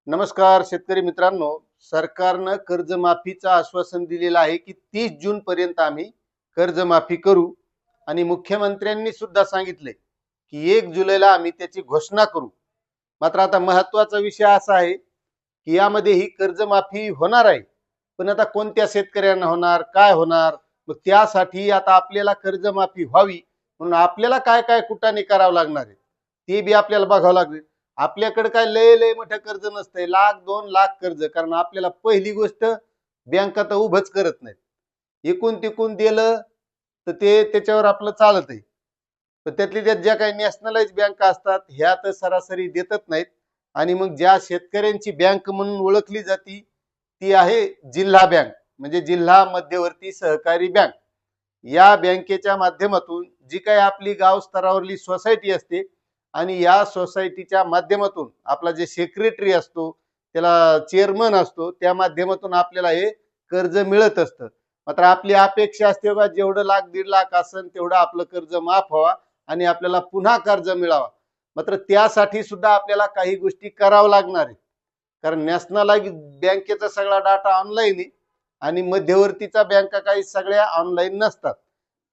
नमस्कार शेतकरी मित्रांनो, सरकारनं कर्जमाफीचं आश्वासन दिलेलं आहे की 30 जून पर्यंत आम्ही कर्जमाफी करू आणि मुख्यमंत्र्यांनी सुद्धा सांगितले की 1 जुलैला आम्ही त्याची घोषणा करू. मात्र आता महत्त्वाचा विषय असा आहे की यामध्ये ही कर्जमाफी होणार आहे, पण आता कोणत्या शेतकऱ्यांना होणार, काय होणार? मग त्यासाठी आता आपल्याला कर्जमाफी व्हावी म्हणून आपल्याला काय काय कुटाने करावं लागणार आहे ते बी आपल्याला बघावं लागेल. आपल्याकडे काय लय लय मोठं कर्ज नसतंय, 1,00,000-2,00,000 कर्ज. कारण आपल्याला पहिली गोष्ट बँका तर उभंच करत नाहीत. एकूण तिकून दिलं तर ते त्याच्यावर आपलं चालत आहे. पण त्यातली त्यात ज्या काही नॅशनलाइज बँका असतात ह्या तर सरासरी देतच नाहीत. आणि मग ज्या शेतकऱ्यांची बँक म्हणून ओळखली जाती ती आहे जिल्हा बँक, म्हणजे जिल्हा मध्यवर्ती सहकारी बँक. या बँकेच्या माध्यमातून जी काही आपली गाव स्तरावरली सोसायटी असते आणि या सोसायटीच्या माध्यमातून आपला जे सेक्रेटरी असतो, त्याला चेअरमन असतो, त्या माध्यमातून आपल्याला हे कर्ज मिळत असतं. मात्र आपली अपेक्षा असते बा जेवढं लाख 1.5 लाख असेल तेवढं आपलं कर्ज माफ व्हावा आणि आपल्याला पुन्हा कर्ज मिळावा. मात्र त्यासाठी सुद्धा आपल्याला काही गोष्टी करावं लागणार आहे. कारण नॅशनलाइज बँकेचा सगळा डाटा ऑनलाईन आहे आणि मध्यवर्तीचा बँका काही सगळ्या ऑनलाईन नसतात.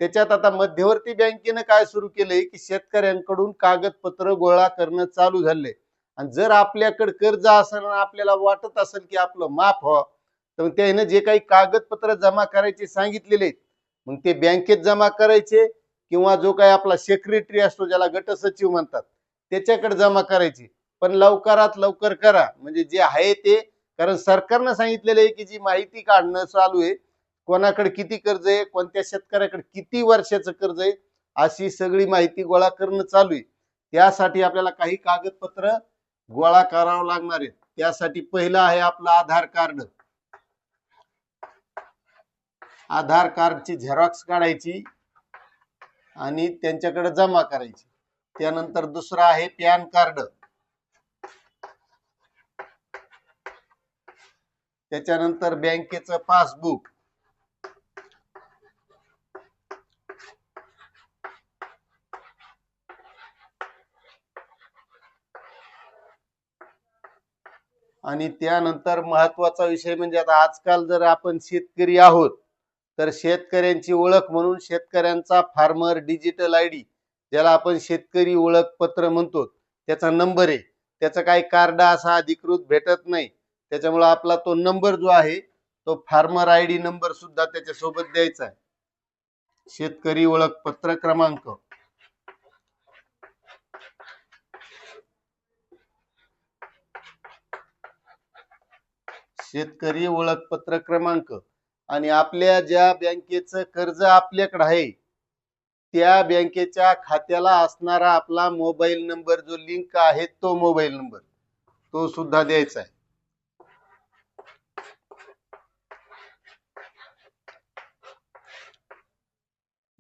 त्याच्यात आता मध्यवर्ती बँकेनं काय सुरू केलंय की शेतकऱ्यांकडून कागदपत्र गोळा करणं चालू झाले. आणि जर आपल्याकडे कर्ज असेल आणि आपल्याला वाटत असेल की आपलं माफ व्हावं, तर त्यानं जे काही कागदपत्र जमा करायचे सांगितलेले आहेत मग ते बँकेत जमा करायचे किंवा जो काही आपला सेक्रेटरी असतो ज्याला गट सचिव म्हणतात त्याच्याकडे जमा करायचे. पण लवकरात लवकर करा, म्हणजे जे आहे ते. कारण सरकारनं सांगितलेलं आहे की जी माहिती काढणं चालू आहे, कोणाकडे किती कर्ज आहे, कोणत्या शेतकऱ्याकडे किती वर्षाचं कर्ज आहे, अशी सगळी माहिती गोळा करणं चालू आहे. त्यासाठी आपल्याला काही कागदपत्र गोळा करावं लागणार आहे. त्यासाठी पहिलं आहे आपलं आधार कार्ड. आधार कार्डची झेरॉक्स काढायची आणि त्यांच्याकडे जमा करायची. त्यानंतर दुसरं आहे पॅन कार्ड. त्याच्यानंतर बँकेचं पासबुक. आणि त्यानंतर महत्वाचा विषय म्हणजे आता आजकाल जर आपण शेतकरी आहोत तर शेतकऱ्यांची ओळख म्हणून शेतकऱ्यांचा फार्मर डिजिटल आयडी, ज्याला आपण शेतकरी ओळखपत्र म्हणतो, त्याचा नंबर आहे. त्याचं काही कार्ड असा अधिकृत भेटत नाही, त्याच्यामुळे आपला तो नंबर जो आहे तो फार्मर आयडी नंबर सुद्धा त्याच्यासोबत द्यायचा आहे. शेतकरी ओळखपत्र क्रमांक. शेतकरी ओळखपत्र क्रमांक. आणि आपल्या ज्या बँकेचं कर्ज आपल्याकडे आहे त्या बँकेच्या खात्याला असणारा आपला मोबाईल नंबर जो लिंक आहे तो मोबाईल नंबर तो सुद्धा द्यायचा आहे.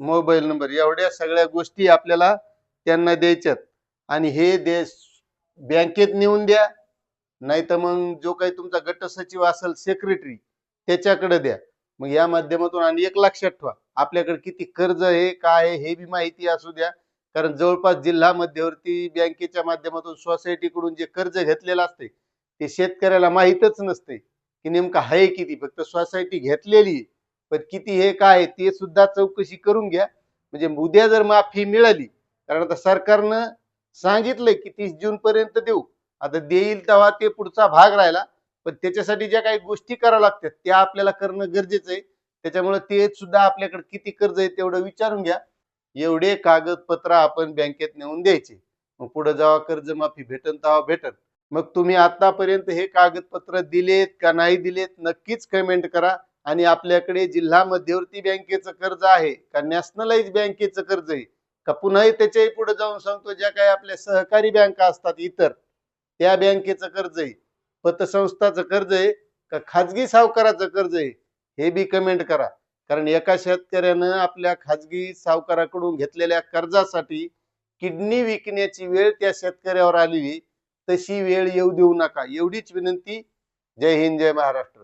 मोबाईल नंबर एवढ्या सगळ्या गोष्टी आपल्याला त्यांना द्यायच्यात. आणि हे बँकेत नेऊन द्या, नाही तर मग जो काही तुमचा गट सचिव असेल सेक्रेटरी त्याच्याकडे द्या. मग या माध्यमातून आणि एक लक्षात ठेवा, आपल्याकडे किती कर्ज आहे काय आहे हे बी माहिती असू द्या. कारण जवळपास जिल्हा मध्यवर्ती बँकेच्या माध्यमातून सोसायटीकडून जे कर्ज घेतलेलं असते ते शेतकऱ्याला माहीतच नसते की नेमकं आहे किती. फक्त सोसायटी घेतलेली, पण किती हे काय ते सुद्धा चौकशी करून घ्या. म्हणजे उद्या जर माफी मिळाली, कारण आता सरकारनं सांगितलंय की 30 जून पर्यंत देऊ, आता देईल तेव्हा ते पुढचा भाग राहिला. पण त्याच्यासाठी ज्या काही गोष्टी कराव्या लागतात त्या आपल्याला करणं गरजेचं आहे. त्याच्यामुळे ते सुद्धा आपल्याकडे किती कर्ज आहे तेवढं विचारून घ्या. एवढे कागदपत्र आपण बँकेत नेऊन द्यायचे. मग पुढे जेव्हा कर्जमाफी भेटन तेव्हा भेटन. मग तुम्ही आतापर्यंत हे कागदपत्र दिलेत का नाही दिलेत नक्कीच कमेंट करा. आणि आपल्याकडे जिल्हा मध्यवर्ती बँकेचं कर्ज आहे का नॅशनलाइज बँकेचं कर्ज आहे का पुन्हा त्याच्याही पुढे जाऊन सांगतो ज्या काही आपल्या सहकारी बँका असतात इतर त्या बँकेचं कर्ज आहे, पतसंस्थाचं कर्ज आहे का खाजगी सावकाराचं कर्ज आहे, हे बी कमेंट करा. कारण एका शेतकऱ्यानं आपल्या खाजगी सावकाराकडून घेतलेल्या कर्जासाठी किडनी विकण्याची वेळ त्या शेतकऱ्यावर आलेली, तशी वेळ येऊ देऊ नका. एवढीच विनंती. जय हिंद, जय महाराष्ट्र.